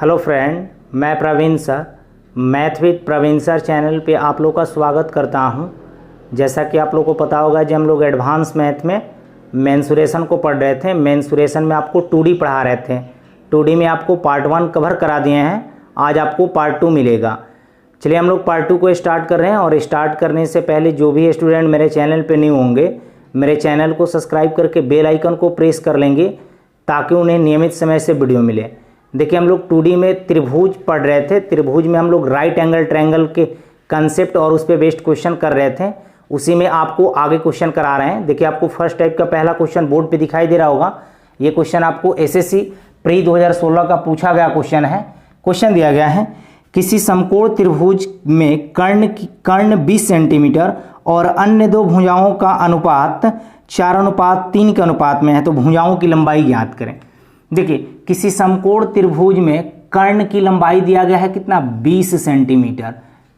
Hello friend, मैं Praveen sir math with Praveen sir channel पे आप लोग का स्वागत करता हूं। जैसा कि आप लोग को पता होगा, जब हम लोग एडवांस मैथ में मेंसुरेशन को पढ़ रहे थे, मेंसुरेशन में आपको 2D पढ़ा रहे थे। 2D में आपको पार्ट 1 कवर करा दिए हैं, आज आपको पार्ट 2 मिलेगा। चलिए हम लोग पार्ट 2 को स्टार्ट कर रहे हैं। और स्टार्ट करने से पहले जो भी स्टूडेंट मेरे चैनल पर न्यू होंगे, मेरे चैनल को सब्सक्राइब करके बेल आइकन को प्रेस कर लेंगे ताकि उन्हें नियमित समय से वीडियो मिले। देखिए हम लोग 2D में त्रिभुज पढ़ रहे थे। त्रिभुज में हम लोग राइट एंगल ट्रायंगल के कंसेप्ट और उस पर बेस्ड क्वेश्चन कर रहे थे। उसी में आपको आगे क्वेश्चन करा रहे हैं। देखिए आपको फर्स्ट टाइप का पहला क्वेश्चन बोर्ड पे दिखाई दे रहा होगा। ये क्वेश्चन आपको एसएससी प्री 2016 का पूछा गया क्वेश्चन है। क्वेश्चन दिया गया है, किसी समकोण त्रिभुज में कर्ण 20 सेंटीमीटर और अन्य दो भुजाओं का अनुपात 4:3 के अनुपात में है, तो भुजाओं की लंबाई ज्ञात करें। देखिए किसी समकोण त्रिभुज में कर्ण की लंबाई दिया गया है कितना, 20 सेंटीमीटर।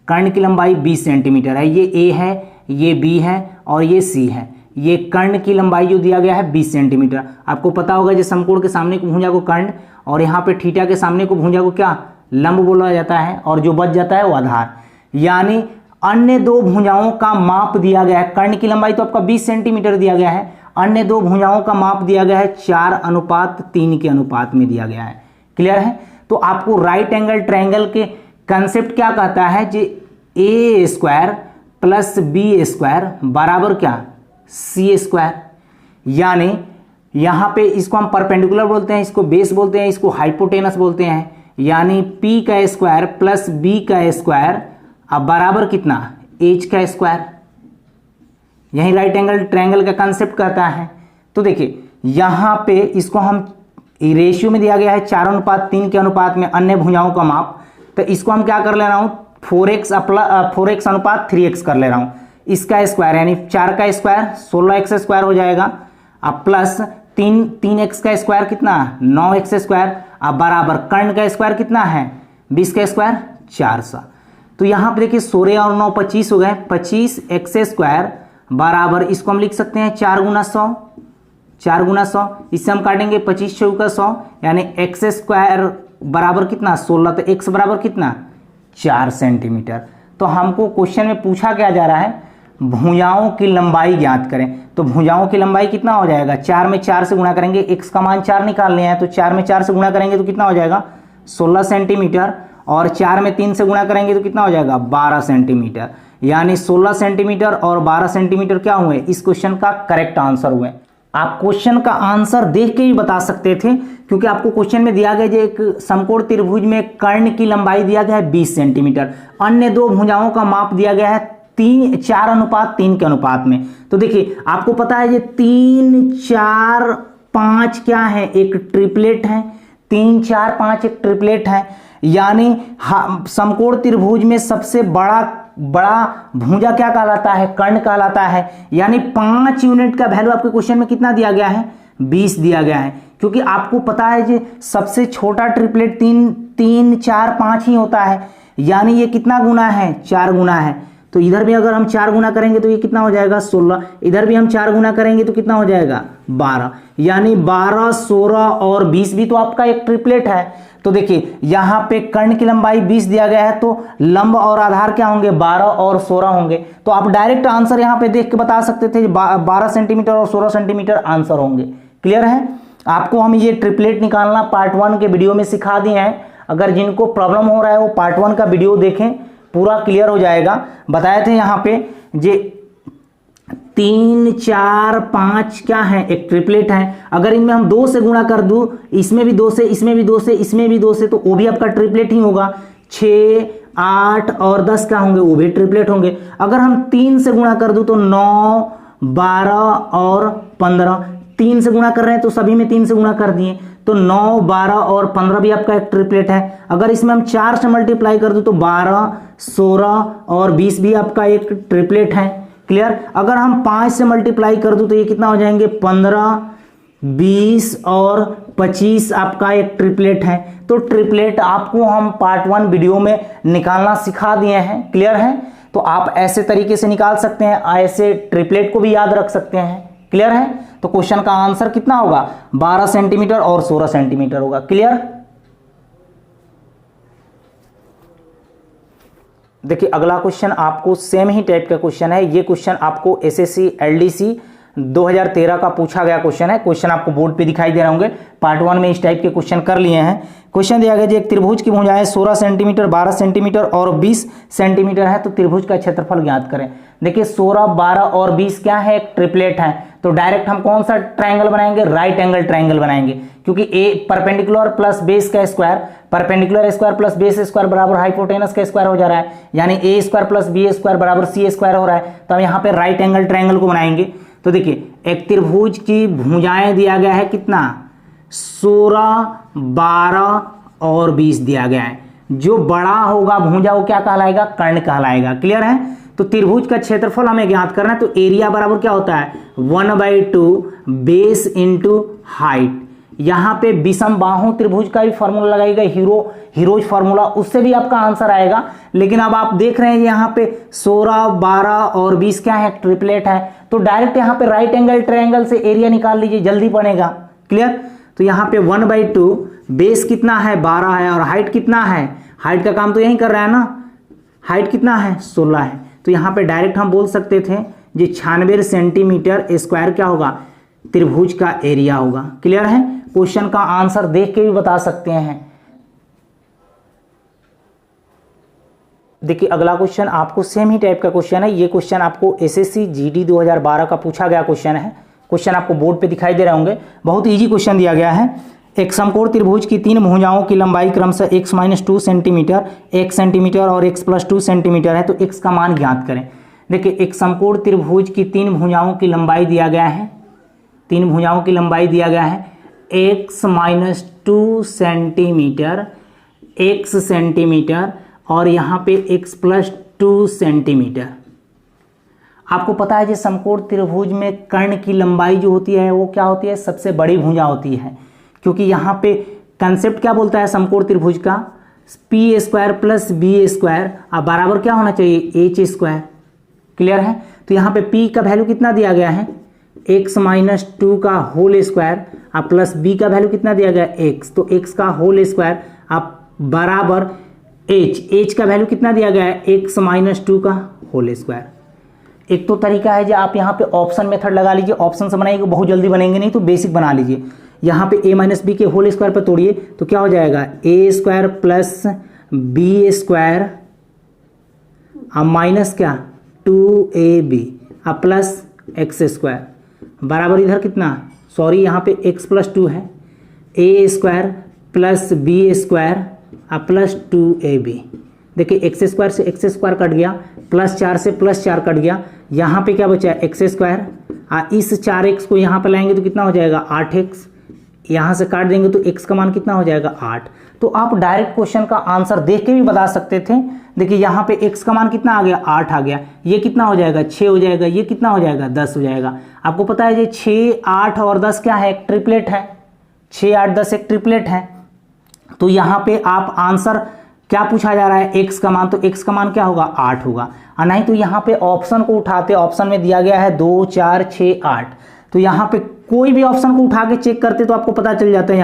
कर्ण की लंबाई 20 सेंटीमीटर है। ये ए है, ये बी है और ये सी है। ये कर्ण की लंबाई जो दिया गया है 20 सेंटीमीटर। आपको पता होगा जो समकोण के सामने को भुजा को कर्ण और यहाँ पे थीटा के सामने को भुजा को क्या, लंब बोला जाता है, और जो बच जाता है वो आधार। यानी अन्य दो भुजाओं का माप दिया गया है। कर्ण की लंबाई तो आपका 20 सेंटीमीटर दिया गया है, अन्य दो भुजाओं का माप दिया गया है 4:3 के अनुपात में दिया गया है। क्लियर है। तो आपको राइट एंगल ट्रायंगल के कंसेप्ट क्या कहता है, जो ए स्क्वायर प्लस बी स्क्वायर बराबर क्या, सी स्क्वायर। यानी यहां पे इसको हम परपेंडिकुलर बोलते हैं, इसको बेस बोलते हैं, इसको हाइपोटेनस बोलते हैं। यानी पी का स्क्वायर प्लस बी का स्क्वायर अब बराबर कितना, एच का स्क्वायर। यही राइट एंगल ट्रायंगल का कंसेप्ट कहता है। तो देखिए यहां पे इसको हम रेशियो में दिया गया है 4:3 के अनुपात में अन्य भुजाओं का माप। तो इसको हम क्या कर ले रहा हूं, 4x अनुपात 3x कर ले रहा हूं। इसका स्क्वायर यानी 4 का स्क्वायर 16x स्क्वायर हो जाएगा। अब प्लस 3x का स्क्वायर कितना, 9x स्क्वायर। अब बराबर कर्ण का स्क्वायर कितना है, 20 का स्क्वायर 400। तो यहां पर देखिए 16 और 9 25 हो गए, 25x स्क्वायर बराबर इसको हम लिख सकते हैं 4 गुना 100। 4 गुना 100 इससे हम काटेंगे 25 चौका 100, यानी x स्क्वायर बराबर कितना 16। तो x बराबर कितना 4 सेंटीमीटर। तो हमको क्वेश्चन में पूछा क्या जा रहा है, भुजाओं की लंबाई ज्ञात करें। तो भुजाओं की लंबाई कितना हो जाएगा, 4 में 4 से गुणा करेंगे, x का मान 4 निकालने हैं तो 4 में 4 से गुणा करेंगे तो कितना हो जाएगा 16 सेंटीमीटर। और 4 में 3 से गुणा करेंगे तो कितना हो जाएगा 12 सेंटीमीटर। यानी 16 सेंटीमीटर और 12 सेंटीमीटर क्या हुए, इस क्वेश्चन का करेक्ट आंसर हुए। आप क्वेश्चन का आंसर देख के ही बता सकते थे, क्योंकि आपको क्वेश्चन में दिया गया एक समकोण त्रिभुज में कर्ण की लंबाई दिया गया है 20 सेंटीमीटर, अन्य दो भुजाओं का माप दिया गया है 4:3 के अनुपात में। तो देखिए आपको पता है ये 3, 4, 5 क्या है, एक ट्रिपलेट है। 3, 4, 5 एक ट्रिपलेट है। यानी समकोण त्रिभुज में सबसे बड़ा भुजा क्या कहलाता है, कर्ण कहलाता है। यानी 5 यूनिट का वैल्यू आपके क्वेश्चन में कितना दिया गया है, 20 दिया गया है। क्योंकि आपको पता है कि सबसे छोटा ट्रिपलेट 3, 4, 5 ही होता है। यानी ये कितना गुना है, 4 गुना है। तो इधर भी अगर हम 4 गुना करेंगे तो ये कितना हो जाएगा 16। इधर भी हम 4 गुना करेंगे तो कितना हो जाएगा 12। यानी 12, 16 और 20 भी तो आपका एक ट्रिपलेट है। तो देखिए यहां पे कर्ण की लंबाई 20 दिया गया है, तो लंब और आधार क्या होंगे, 12 और 16 होंगे। तो आप डायरेक्ट आंसर यहां पे देख के बता सकते थे 12 सेंटीमीटर और 16 सेंटीमीटर आंसर होंगे। क्लियर है। आपको हम ये ट्रिपलेट निकालना पार्ट 1 के वीडियो में सिखा दिए हैं। अगर जिनको प्रॉब्लम हो रहा है वो पार्ट 1 का वीडियो देखें, पूरा क्लियर हो जाएगा। बताए थे यहाँ पे जे 3, 4, 5 क्या है, एक ट्रिपलेट है। अगर इनमें हम 2 से गुणा कर दूं, इसमें भी 2 से, इसमें भी 2 से, इसमें भी 2 से, तो वो भी आपका ट्रिपलेट ही होगा। 6, 8 और 10 क्या होंगे, वो भी ट्रिपलेट होंगे। अगर हम 3 से गुणा कर दूं तो 9, 12 और 15। 3 से गुणा कर रहे हैं तो सभी में 3 से गुणा कर दिए, तो 9, 12 और 15 भी आपका एक ट्रिपलेट है। अगर इसमें हम 4 से मल्टीप्लाई कर दूं तो 12, 16 और 20 भी आपका एक ट्रिपलेट है। क्लियर। अगर हम 5 से मल्टीप्लाई कर दूं तो ये कितना हो जाएंगे 15, 20 और 25 आपका एक ट्रिपलेट है। तो ट्रिपलेट आपको हम पार्ट 1 वीडियो में निकालना सिखा दिए हैं। क्लियर है। तो आप ऐसे तरीके से निकाल सकते हैं, ऐसे ट्रिपलेट को भी याद रख सकते हैं। क्लियर है। तो क्वेश्चन का आंसर कितना होगा, 12 सेंटीमीटर और 16 सेंटीमीटर होगा। क्लियर। देखिए अगला क्वेश्चन आपको सेम ही टाइप का क्वेश्चन है। ये क्वेश्चन आपको एसएससी एलडीसी 2013 का पूछा गया क्वेश्चन है। क्वेश्चन आपको बोर्ड पे दिखाई दे रहे होंगे। पार्ट 1 में इस टाइप के क्वेश्चन कर लिए हैं। क्वेश्चन दिया गया जी एक त्रिभुज की भुजाएं 16 सेंटीमीटर, 12 सेंटीमीटर और 20 सेंटीमीटर है, तो त्रिभुज का क्षेत्रफल ज्ञात करें। देखिए 16, 12 और 20 क्या है, एक ट्रिपलेट है, तो डायरेक्ट हम कौन सा ट्रायंगल बनाएंगे, राइट एंगल ट्रायंगल बनाएंगे, क्योंकि ए परपेंडिकुलर प्लस बेस का square, perpendicular square plus base square बराबर हाइपोटेनस का स्क्वायर हो जा रहा है, यानी ए स्क्वायर प्लस बी स्क्वायर बराबर सी स्क्वायर हो रहा है। तो हम यहाँ पे राइट एंगल ट्रायंगल को बनाएंगे। तो देखिए एक त्रिभुज की भुजाएं दिया गया है कितना, 16, 12 और 20 दिया गया है। जो बड़ा होगा भुजा वो क्या कहलाएगा, कर्ण कहलाएगा। क्लियर है। तो त्रिभुज का क्षेत्रफल हमें ज्ञात करना है। तो एरिया बराबर क्या होता है, 1/2 बेस इंटू हाइट। यहां पे विषम बाहु त्रिभुज का भी फॉर्मूला लगाएगा, हीरोज फॉर्मूला, उससे भी आपका आंसर आएगा। लेकिन अब आप देख रहे हैं यहाँ पे 16, 12 और 20 क्या है, ट्रिपलेट है, तो डायरेक्ट यहाँ पे राइट एंगल ट्रायंगल से एरिया निकाल लीजिए, जल्दी बनेगा। क्लियर। तो यहाँ पे 1/2 बेस कितना है, 12 है, और हाइट कितना है, हाइट का काम तो यही कर रहा है ना, हाइट कितना है, 16 है। तो यहाँ पे डायरेक्ट हम बोल सकते थे जी 96 सेंटीमीटर स्क्वायर क्या होगा, त्रिभुज का एरिया होगा। क्लियर है। क्वेश्चन का आंसर देख के भी बता सकते हैं। देखिए अगला क्वेश्चन आपको सेम ही टाइप का क्वेश्चन है। ये क्वेश्चन आपको एसएससी जीडी 2012 का पूछा गया क्वेश्चन है। क्वेश्चन आपको बोर्ड पे दिखाई दे रहे होंगे। बहुत इजी क्वेश्चन दिया गया है। एक समकोण त्रिभुज की 3 भुजाओं की लंबाई क्रमशः x-2 सेंटीमीटर, 1 सेंटीमीटर और x+2 सेंटीमीटर है, तो x का मान ज्ञात करें। देखिए एक समकोण त्रिभुज की 3 भुजाओं की लंबाई दिया गया है, 3 भुजाओं की लंबाई दिया गया है x-2 सेंटीमीटर, x सेंटीमीटर और यहाँ पे x+2 सेंटीमीटर। आपको पता है जो समकोण त्रिभुज में कर्ण की लंबाई जो होती है वो क्या होती है, सबसे बड़ी भुजा होती है, क्योंकि यहाँ पे कंसेप्ट क्या बोलता है समकोण त्रिभुज का, p square plus b square अब बराबर क्या होना चाहिए, h स्क्वायर। क्लियर है। तो यहाँ पे p का वैल्यू कितना दिया गया है, x-2 का होल स्क्वायर अब प्लस b का वैल्यू कितना दिया गया, x, तो x का होल स्क्वायर अब बराबर h का वैल्यू कितना दिया गया है, x-2 का होल स्क्वायर। एक तो तरीका है जो आप यहाँ पे ऑप्शन मेथड लगा लीजिए, ऑप्शन से बनाइए, बहुत जल्दी बनेंगे नहीं तो बेसिक बना लीजिए। यहाँ पे a-b के होल स्क्वायर पर तोड़िए तो क्या हो जाएगा, a square plus b square अब माइनस क्या 2ab अब प्लस x स्क्वायर बराबर इधर कितना, सॉरी यहाँ पे x+2 है, a square plus b square अब प्लस 2ab। देखिए एक्स स्क्वायर से एक्स स्क्वायर कट गया, +4 से +4 कट गया, यहाँ पे क्या बचा है एक्स स्क्वायर, इस 4x को यहाँ पे लाएंगे तो कितना हो जाएगा 8x, यहाँ से काट देंगे तो x का मान कितना हो जाएगा 8। तो आप डायरेक्ट क्वेश्चन का आंसर देख के भी बता सकते थे। देखिए यहाँ पे x का मान कितना आ गया, 8 आ गया, ये कितना हो जाएगा 6 हो जाएगा, ये कितना हो जाएगा 10 हो जाएगा। आपको पता है ये 6, 8 और 10 क्या है, एक ट्रिपलेट है, 6, 8, 10 एक ट्रिपलेट है। तो यहाँ पे आप आंसर क्या पूछा जा रहा है, x का मान, तो x का मान क्या होगा 8 होगा। और नहीं तो यहाँ पे ऑप्शन को उठाते, ऑप्शन में दिया गया है 2, 4, 6, 8, तो यहाँ पे कोई भी ऑप्शन को उठा के चेक करते तो आपको पता चल जाता है।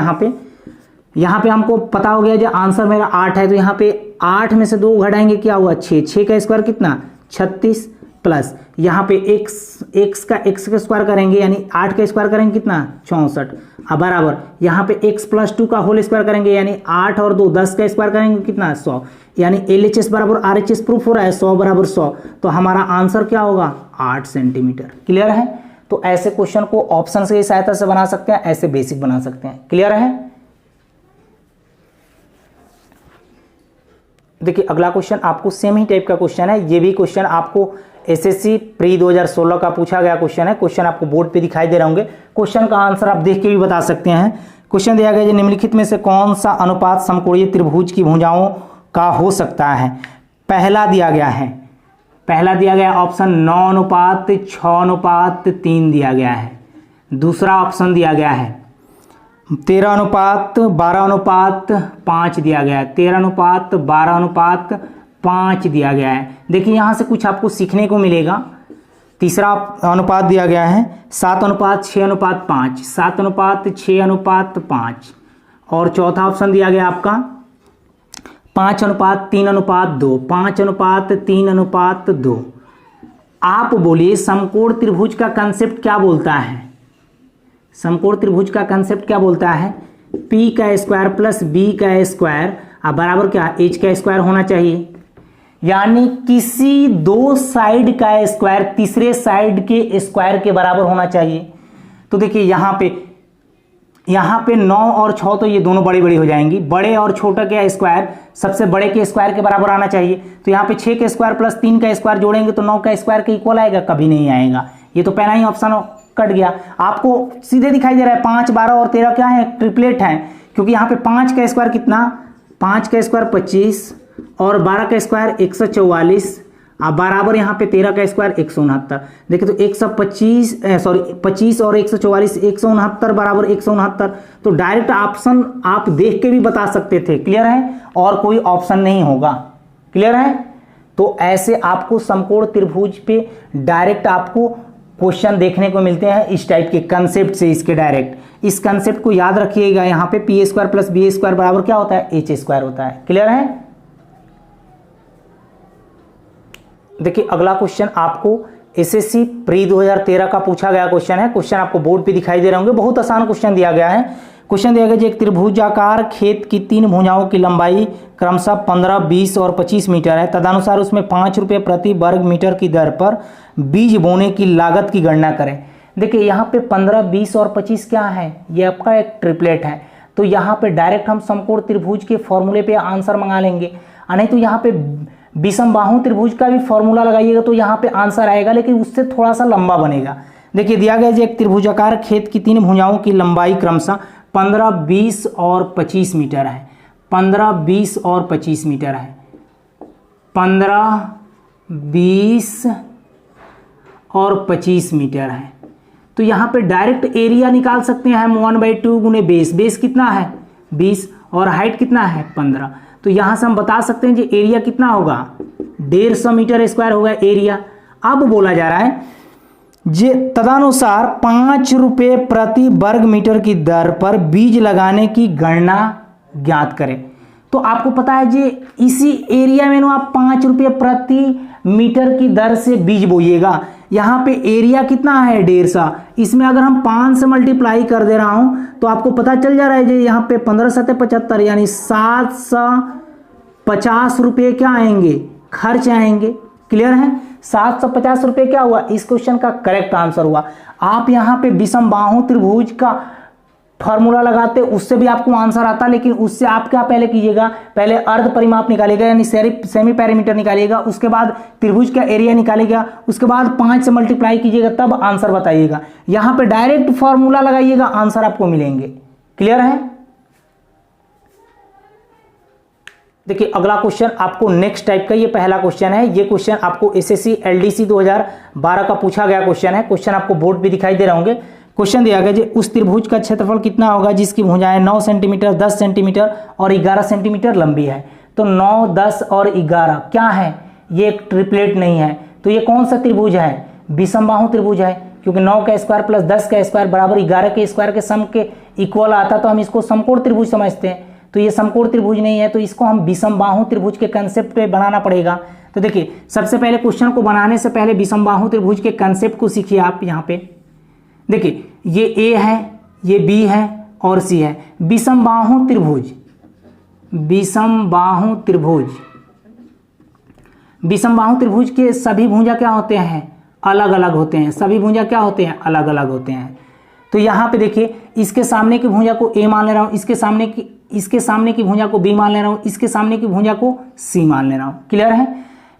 यहाँ पे हमको पता हो गया जो आंसर मेरा 8 है, तो यहाँ पे 8 में से 2 घटाएंगे क्या हुआ 6, 6 का स्क्वायर कितना 36 प्लस यहाँ पे x का स्क्वायर करेंगे यानी 8 का स्क्वायर करेंगे कितना 64 अब बराबर यहाँ पे x+2 का होल स्क्वायर करेंगे यानी 8 और 2 10 का स्क्वायर करेंगे कितना 100, यानी LHS बराबर RHS प्रूफ हो रहा है 100 बराबर 100, तो हमारा आंसर क्या होगा 8 सेंटीमीटर। क्लियर है। तो ऐसे क्वेश्चन को ऑप्शन की सहायता से बना सकते हैं, ऐसे बेसिक बना सकते हैं। क्लियर है। देखिए अगला क्वेश्चन आपको सेम ही टाइप का क्वेश्चन है। ये भी क्वेश्चन आपको एसएससी प्री 2016 का पूछा गया क्वेश्चन है। क्वेश्चन आपको बोर्ड पे दिखाई दे रहे होंगे। क्वेश्चन का आंसर आप देख के भी बता सकते हैं। क्वेश्चन दिया गया है निम्नलिखित में से कौन सा अनुपात समकोणीय त्रिभुज की भुजाओं का हो सकता है। पहला दिया गया ऑप्शन 9:6:3 दिया गया है। दूसरा ऑप्शन दिया गया है 13:12:5 दिया गया है, 13:12:5 दिया गया है। देखिए यहाँ से कुछ आपको सीखने को मिलेगा। तीसरा अनुपात दिया गया है 7:6:5, 7:6:5, और चौथा ऑप्शन दिया गया आपका 5:3:2, 5:3:2। आप बोलिए समकोण त्रिभुज का कंसेप्ट क्या बोलता है? समकोण त्रिभुज का कंसेप्ट क्या बोलता है? p का स्क्वायर प्लस b का स्क्वायर अब बराबर क्या, h का स्क्वायर होना चाहिए। यानी किसी दो साइड का स्क्वायर तीसरे साइड के स्क्वायर के बराबर होना चाहिए। तो देखिए यहाँ पे 9 और 6 तो ये दोनों बड़ी बड़ी हो जाएंगी, बड़े और छोटा के स्क्वायर सबसे बड़े के स्क्वायर के बराबर आना चाहिए। तो यहाँ पे 6 का स्क्वायर प्लस 3 का स्क्वायर जोड़ेंगे तो 9 का स्क्वायर के इक्वल आएगा, कभी नहीं आएगा। ये तो पहला ही ऑप्शन कट गया। आपको सीधे दिखाई दे रहा है 5, 12 और 13 क्या है, ट्रिपलेट है, क्योंकि यहाँ पे 5 का स्क्वायर कितना, 5 का स्क्वायर 25 और 12 का स्क्वायर 144 अब बराबर यहाँ पे 13 का स्क्वायर 169। देखिए तो 25 और 144 169 बराबर 169। तो डायरेक्ट ऑप्शन आप देख के भी बता सकते थे, क्लियर है, और कोई ऑप्शन नहीं होगा, क्लियर है। तो ऐसे आपको समकोण त्रिभुज पे डायरेक्ट आपको क्वेश्चन देखने को मिलते हैं इस टाइप के कंसेप्ट से, इसके डायरेक्ट इस कंसेप्ट को याद रखिएगा। यहाँ पे p square plus b square बराबर क्या होता है, एच स्क्वायर होता है, क्लियर है। देखिए अगला क्वेश्चन आपको एसएससी प्री 2013 का पूछा गया क्वेश्चन है। क्वेश्चन आपको बोर्ड पे दिखाई दे रहे होंगे, बहुत आसान क्वेश्चन दिया गया है। क्वेश्चन दिया गया कि एक त्रिभुजाकार खेत की 3 भुजाओं की लंबाई क्रमशः 15, 20 और 25 मीटर है। तदनुसार उसमें 5 रुपये प्रति वर्ग मीटर की दर पर बीज बोने की लागत की गणना करें। देखिए यहाँ पे 15, 20 और 25 क्या है, ये आपका एक ट्रिपलेट है। तो यहाँ पे डायरेक्ट हम समकोण त्रिभुज के फॉर्मूले पे आंसर मंगा लेंगे, नहीं तो यहाँ पे विषम बाहु त्रिभुज का भी फॉर्मूला लगाइएगा तो यहाँ पे आंसर आएगा, लेकिन उससे थोड़ा सा लंबा बनेगा। देखिए दिया गया है एक त्रिभुजाकार खेत की 3 भुजाओं की लंबाई क्रमशः 15, 20 और 25 मीटर है। 15, 20 और 25 मीटर है। 15, 20 और 25 मीटर है। तो यहाँ पे डायरेक्ट एरिया निकाल सकते हैं हम 1/2 गुने बेस। बेस कितना है 20 और हाइट कितना है 15। तो यहाँ से हम बता सकते हैं कि एरिया कितना होगा 150 मीटर स्क्वायर होगा एरिया। अब बोला जा रहा है जे तदनुसार 5 रुपये प्रति वर्ग मीटर की दर पर बीज लगाने की गणना ज्ञात करें। तो आपको पता है जे इसी एरिया में आप 5 रुपये प्रति मीटर की दर से बीज बोइएगा। यहाँ पे एरिया कितना है 150, इसमें अगर हम 5 से मल्टीप्लाई कर दे रहा हूं तो आपको पता चल जा रहा है जे यहाँ पे 15 7 75 यानी 750 रुपये क्या आएंगे, खर्च आएंगे, क्लियर है। 750 रुपये क्या हुआ, इस क्वेश्चन का करेक्ट आंसर हुआ। आप यहाँ पे विषम बाहु त्रिभुज का फॉर्मूला लगाते उससे भी आपको आंसर आता, लेकिन उससे आप क्या पहले कीजिएगा, पहले अर्ध परिमाप निकालिएगा यानी सेमी पैरामीटर निकालिएगा, उसके बाद त्रिभुज का एरिया निकालिएगा, उसके बाद 5 से मल्टीप्लाई कीजिएगा तब आंसर बताइएगा। यहाँ पे डायरेक्ट फॉर्मूला लगाइएगा, आंसर आपको मिलेंगे, क्लियर है। देखिए अगला क्वेश्चन आपको नेक्स्ट टाइप का, ये पहला क्वेश्चन है। ये क्वेश्चन आपको एसएससी एलडीसी 2012 का पूछा गया क्वेश्चन है। क्वेश्चन आपको बोर्ड पे दिखाई दे रहे होंगे। क्वेश्चन दिया गया जी उस त्रिभुज का क्षेत्रफल कितना होगा जिसकी भुजाएं 9 सेंटीमीटर, 10 सेंटीमीटर और 11 सेंटीमीटर लंबी है। तो 9, 10 और 11 क्या है, ये एक ट्रिपलेट नहीं है। तो ये कौन सा त्रिभुज है, विषम बाहु त्रिभुज है, क्योंकि 9 का स्क्वायर प्लस 10 का स्क्वायर बराबर 11 के स्क्वायर के सम के इक्वल आता, तो हम इसको समकोण त्रिभुज समझते हैं। तो ये समकोण त्रिभुज नहीं है, तो इसको हम विषम बाहु त्रिभुज के कंसेप्ट पे बनाना पड़ेगा। तो देखिए सबसे पहले क्वेश्चन को बनाने से पहले विषम बाहु त्रिभुज के कंसेप्ट को सीखिए आप। यहाँ पे देखिए ये ए है, ये बी है और सी है। विषम बाहु त्रिभुज, विषम बाहु त्रिभुज, विषम बाहु त्रिभुज के सभी भुजा क्या होते हैं, अलग अलग होते हैं। सभी भुजा क्या होते हैं, अलग अलग होते हैं। तो यहाँ पे देखिए इसके सामने की भुजा को ए मान ले रहा हूँ, इसके सामने की भुजा को बी मान ले रहा हूँ, इसके सामने की भुजा को सी मान ले रहा हूँ, क्लियर है।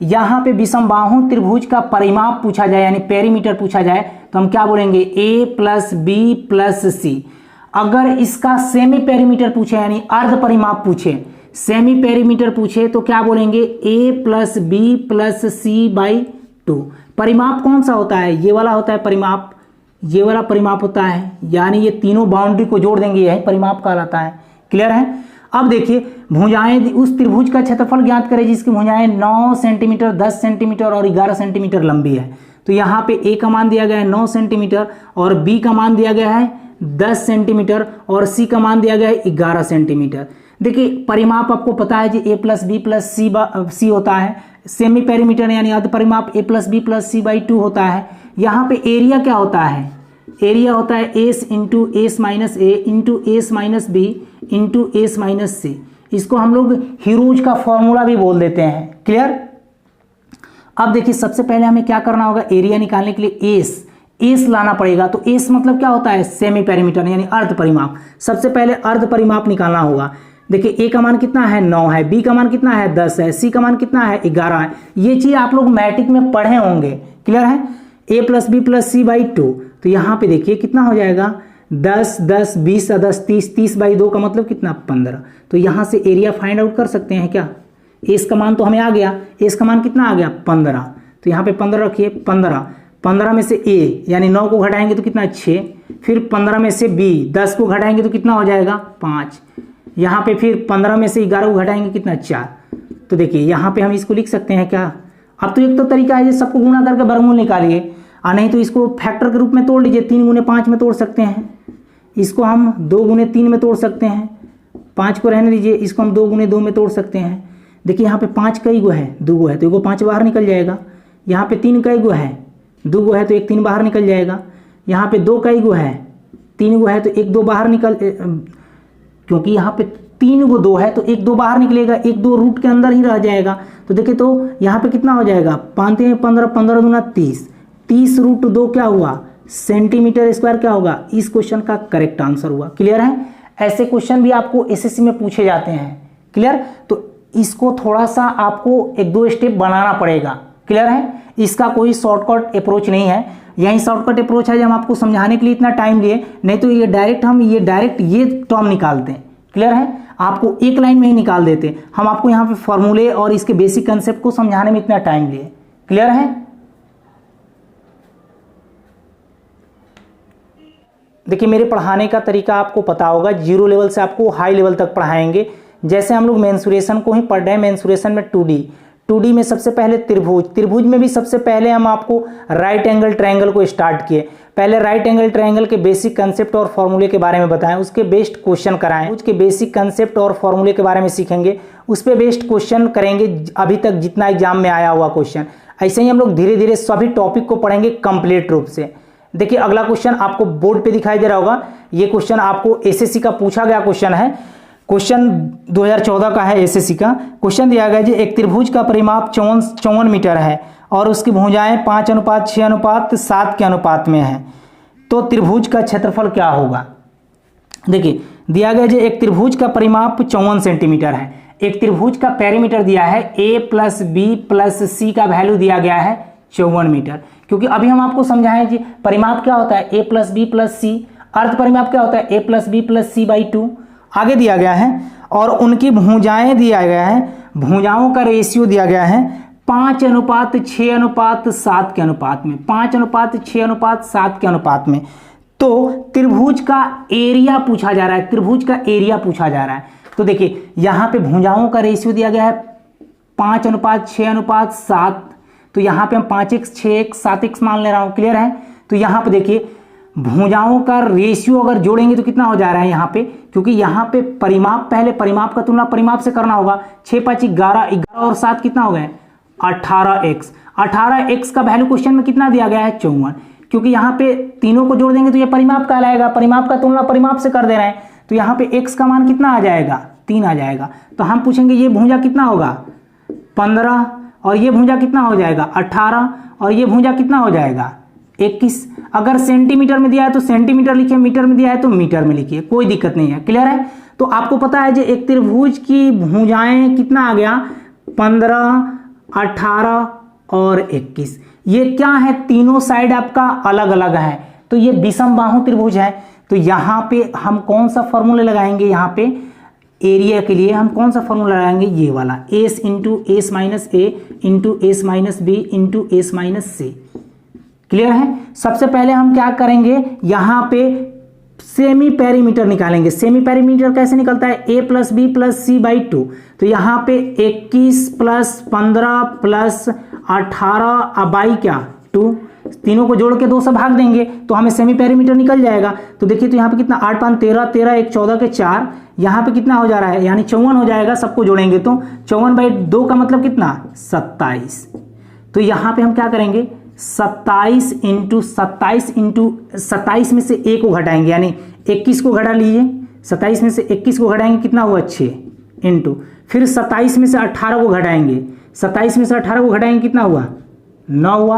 यहाँ पे विषम बाहु त्रिभुज का परिमाप पूछा जाए यानी पेरीमीटर पूछा जाए तो हम क्या बोलेंगे, ए प्लस बी प्लस सी। अगर इसका सेमी पेरीमीटर पूछे यानी अर्ध परिमाप पूछे, सेमी पेरीमीटर पूछे तो क्या बोलेंगे, A plus B plus C by 2। परिमाप कौन सा होता है, ये वाला होता है परिमाप, ये वाला परिमाप होता है, यानी ये तीनों बाउंड्री को जोड़ देंगे, यही परिमाप कहलाता है, क्लियर है। अब देखिए भुजाएं, उस त्रिभुज का क्षेत्रफल ज्ञात करें जिसकी भुजाएं 9 सेंटीमीटर, 10 सेंटीमीटर और 11 सेंटीमीटर लंबी है। तो यहाँ पे ए का मान दिया गया है 9 सेंटीमीटर और बी का मान दिया गया है 10 सेंटीमीटर और सी का मान दिया गया है 11 सेंटीमीटर। देखिए परिमाप आपको पता है जी a plus B plus c होता है, सेमी पेरीमीटर यानी अर्ध परिमाप a plus B plus C by 2 होता है। यहाँ पे एरिया क्या होता है, एरिया होता है S into S minus A into S minus B into S minus C. इसको हम लोग हीरोज का फॉर्मूला भी बोल देते हैं। क्लियर। अब देखिए सबसे पहले हमें क्या करना होगा, एरिया निकालने के लिए एस लाना पड़ेगा। तो एस मतलब क्या होता है, सेमी पेरीमीटर यानी अर्ध परिमाप। सबसे पहले अर्ध परिमाप निकालना होगा। देखिए ए का मान कितना है 9 है, बी का मान कितना है 10 है, सी का मान कितना है 11 है। ये चीज आप लोग मैट्रिक में पढ़े होंगे। क्लियर है। A plus B plus C by 2, तो यहाँ पे देखिए कितना हो जाएगा 10 10 20 10 30 30 बाई 2 का मतलब कितना 15। तो यहाँ से एरिया फाइंड आउट कर सकते हैं क्या। एस का मान तो हमें आ गया, एस का मान कितना आ गया 15। तो यहाँ पे 15 रखिए, 15 में से ए यानी 9 को घटाएंगे तो कितना 6, फिर 15 में से बी 10 को घटाएंगे तो कितना हो जाएगा 5, यहाँ पे फिर 15 में से 11 को घटाएंगे कितना 4। तो देखिए यहाँ पे हम इसको लिख सकते हैं क्या। अब तो एक तो तरीका है सबको गुणा करके वर्गमूल निकालिए, और नहीं तो इसको फैक्टर के रूप में तोड़ लीजिए, 3 गुने 5 में तोड़ सकते हैं, इसको हम 2 गुने 3 में तोड़ सकते हैं, 5 को रहने दीजिए, इसको हम 2 गुने 2 में तोड़ सकते हैं। देखिए यहाँ पे 5 कई गो है, 2 गो है तो 1 5 बाहर निकल जाएगा। यहाँ पे 3 कई गो है, 2 गो है तो 1 3 बाहर निकल जाएगा। यहाँ पे 2 कई गो है, 3 गो है तो 1 2 बाहर निकल, क्योंकि यहाँ पे 3 गो 2 है तो 1 2 बाहर निकलेगा, 1 2 रूट के अंदर ही रह जाएगा। तो देखिए तो यहाँ पे कितना हो जाएगा 5 3 15 15 दूना 30, 30 रूट 2 क्या हुआ सेंटीमीटर स्क्वायर क्या होगा। इस क्वेश्चन का करेक्ट आंसर हुआ। क्लियर है। ऐसे क्वेश्चन भी आपको एसएससी में पूछे जाते हैं। क्लियर। तो इसको थोड़ा सा आपको 1-2 स्टेप बनाना पड़ेगा। क्लियर है। इसका कोई शॉर्टकट अप्रोच नहीं है, यही शॉर्टकट अप्रोच है जो हम आपको समझाने के लिए इतना टाइम लिए, नहीं तो ये डायरेक्ट ये टर्म निकालते हैं। क्लियर है। आपको एक लाइन में ही निकाल देते, हम आपको यहाँ पे फॉर्मूले और इसके बेसिक कंसेप्ट को समझाने में इतना टाइम लिए। क्लियर है। देखिए मेरे पढ़ाने का तरीका आपको पता होगा, 0 लेवल से आपको हाई लेवल तक पढ़ाएंगे। जैसे हम लोग मेंसुरेशन को ही पढ़ रहे हैं, मेंसुरेशन में 2D में सबसे पहले त्रिभुज में भी सबसे पहले हम आपको राइट एंगल ट्रायंगल को स्टार्ट किए। पहले राइट एंगल ट्रायंगल के बेसिक कंसेप्ट और फॉर्मूले के बारे में बताएं, उसके बेस्ट क्वेश्चन कराएं, उसके बेसिक कंसेप्ट और फॉर्मूले के बारे में सीखेंगे, उस पर बेस्ट क्वेश्चन करेंगे अभी तक जितना एग्जाम में आया हुआ क्वेश्चन। ऐसे ही हम लोग धीरे धीरे सभी टॉपिक को पढ़ेंगे कंप्लीट रूप से। देखिए अगला क्वेश्चन आपको बोर्ड पे दिखाई दे रहा होगा, ये क्वेश्चन आपको एसएससी का पूछा गया क्वेश्चन है, क्वेश्चन 2014 का है एसएससी का। क्वेश्चन दिया गया जी एक त्रिभुज का परिमाप 54 मीटर है और उसकी भुजाएं 5:6:7 के अनुपात में है, तो त्रिभुज का क्षेत्रफल क्या होगा। देखिए दिया गया जी एक त्रिभुज का परिमाप 54 सेंटीमीटर है, एक त्रिभुज का पेरीमीटर दिया है a प्लस बी प्लस सी का वैल्यू दिया गया है 54 मीटर। क्योंकि अभी हम आपको समझाएं जी परिमाप क्या होता है a plus B plus c, अर्ध परिमाप क्या होता है a plus B plus C by 2 आगे दिया गया है, और उनकी भुजाएं दिया गया है, भुजाओं का रेशियो दिया गया है 5:6:7 के अनुपात में, 5:6:7 के अनुपात में। तो त्रिभुज का एरिया पूछा जा रहा है, त्रिभुज का एरिया पूछा जा रहा है। तो देखिए यहाँ पे भुजाओं का रेशियो दिया गया है 5:6:7, तो यहाँ पे हम 5x 6x 7x मान ले रहा हूँ। क्लियर है। तो यहाँ पे देखिए भुजाओं का रेशियो अगर जोड़ेंगे तो कितना हो जा रहा है यहाँ पे, क्योंकि यहाँ पे परिमाप पहले परिमाप का तुलना परिमाप से करना होगा। 6 5 11, 11 और 7 कितना हो गए 18x, 18x का वैल्यू क्वेश्चन में कितना दिया गया है 54, क्योंकि यहाँ पे तीनों को जोड़ देंगे तो ये परिमाप कहलाएगा, परिमाप का तुलना परिमाप से कर दे रहे हैं, तो यहाँ पे x का मान कितना आ जाएगा 3 आ जाएगा। तो हम पूछेंगे ये भुजा कितना होगा 15, और ये भुजा कितना हो जाएगा 18, और ये भुजा कितना हो जाएगा 21। अगर सेंटीमीटर में दिया है तो सेंटीमीटर लिखिए, मीटर में दिया है तो मीटर में लिखिए, कोई दिक्कत नहीं है। क्लियर है। तो आपको पता है जो एक त्रिभुज की भुजाएं कितना आ गया 15, 18 और 21। ये क्या है तीनों साइड आपका अलग अलग है, तो ये विषम बाहु त्रिभुज है। तो यहाँ पे हम कौन सा फॉर्मूला लगाएंगे, यहाँ पे एरिया के लिए हम कौन सा फॉर्मूला लगाएंगे, ये वाला S into S minus A into S minus B into S minus C. Clear है। सबसे पहले हम क्या करेंगे, यहाँ पे सेमी पेरीमीटर निकालेंगे। सेमी पेरीमीटर कैसे निकलता है a plus B plus C by 2, तो यहाँ पे 21 प्लस 15 प्लस 18 बाई क्या 2, तीनों को जोड़ के 2 से भाग देंगे तो हमें सेमी पेरीमीटर निकल जाएगा। तो देखिए तो यहाँ पे कितना 8 5 13, 13 1 14 के 4, यहाँ पे कितना हो जा रहा है यानी 54 हो जाएगा। सबको जोड़ेंगे तो 54/2 का मतलब कितना 27। तो यहाँ पे हम क्या करेंगे 27 इंटू 27 में से 1 को घटाएंगे यानी 21 को घटा लीजिए। 27 में से 21 को घटाएंगे कितना हुआ 6 इंटू फिर 27 में से 18 को घटाएंगे। 27 में से 18 को घटाएंगे कितना हुआ 9 हुआ।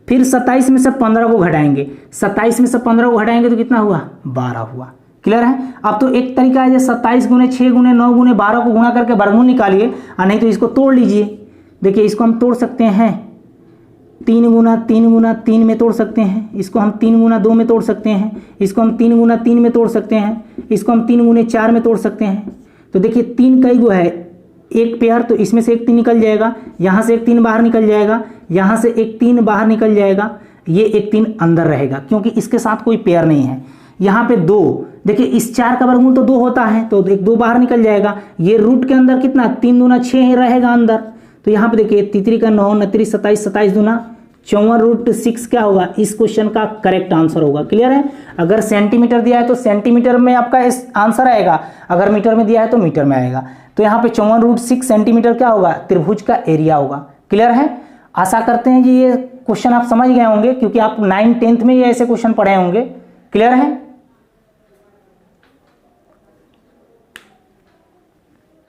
फिर 27 में से 15 को घटाएंगे। 27 में से 15 को घटाएंगे तो कितना हुआ 12 हुआ। क्लियर है। अब तो एक तरीका है 27 गुने 6 गुने 9 गुने 12 को गुणा करके वर्गमूल निकालिए और नहीं तो इसको तोड़ लीजिए। देखिए इसको हम तोड़ सकते हैं 3 गुना 3 में तोड़ सकते हैं। इसको हम 3 गुना 2 में तोड़ सकते हैं। इसको हम 3 गुना 3 में तोड़ सकते हैं। इसको हम 3 गुने 4 में तोड़ सकते हैं। तो देखिए 3 कई गो है एक पेयर, तो इसमें से एक 3 निकल जाएगा, यहाँ से एक 3 बाहर निकल जाएगा, यहाँ से एक 3 बाहर निकल जाएगा, ये एक 3 अंदर रहेगा क्योंकि इसके साथ कोई पेयर नहीं है। यहाँ पे 2 देखिए इस 4 का वर्गमूल तो 2 होता है तो एक 2 बाहर निकल जाएगा। ये रूट के अंदर कितना 3 दूना 6 ही रहेगा अंदर। तो यहाँ पे देखिए 3 का 9 9 27 27 दूना 54√6 क्या होगा इस क्वेश्चन का करेक्ट आंसर होगा। क्लियर है। अगर सेंटीमीटर दिया है तो सेंटीमीटर में आपका इस आंसर आएगा, अगर मीटर में दिया है तो मीटर में आएगा। तो यहाँ पे 54√6 सेंटीमीटर क्या होगा त्रिभुज का एरिया होगा। क्लियर है। आशा करते हैं कि ये क्वेश्चन आप समझ गए होंगे क्योंकि आप 9 10th में ये ऐसे क्वेश्चन पढ़े होंगे। क्लियर है।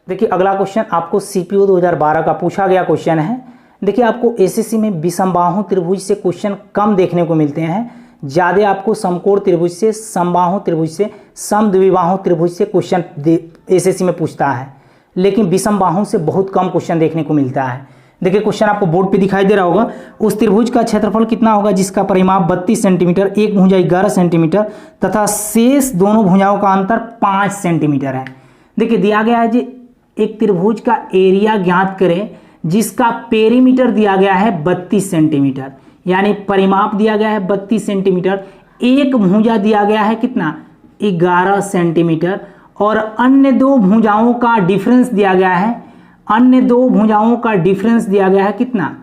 देखिए अगला क्वेश्चन आपको सीपीओ 2012 का पूछा गया क्वेश्चन है। देखिए आपको एसएससी में विषमबाहु त्रिभुज से क्वेश्चन कम देखने को मिलते हैं, ज़्यादा आपको समकोण त्रिभुज से, समबाहु त्रिभुज से, समद्विबाहु त्रिभुज से क्वेश्चन एसएससी में पूछता है, लेकिन विषमबाहु से बहुत कम क्वेश्चन देखने को मिलता है। देखिए क्वेश्चन आपको बोर्ड पे दिखाई दे रहा होगा। उस त्रिभुज का क्षेत्रफल कितना होगा जिसका परिमाप 32 सेंटीमीटर, एक भुजा 11 सेंटीमीटर तथा शेष दोनों भुजाओं का अंतर 5 सेंटीमीटर है। देखिए दिया गया है जी एक त्रिभुज का एरिया ज्ञात करें जिसका पेरीमीटर दिया गया है 32 सेंटीमीटर, यानी परिमाप दिया गया है 32 सेंटीमीटर, एक भुजा दिया गया है कितना 11 सेंटीमीटर और अन्य दो भुजाओं का डिफरेंस दिया गया है, अन्य दो भुजाओं का डिफरेंस दिया गया है कितना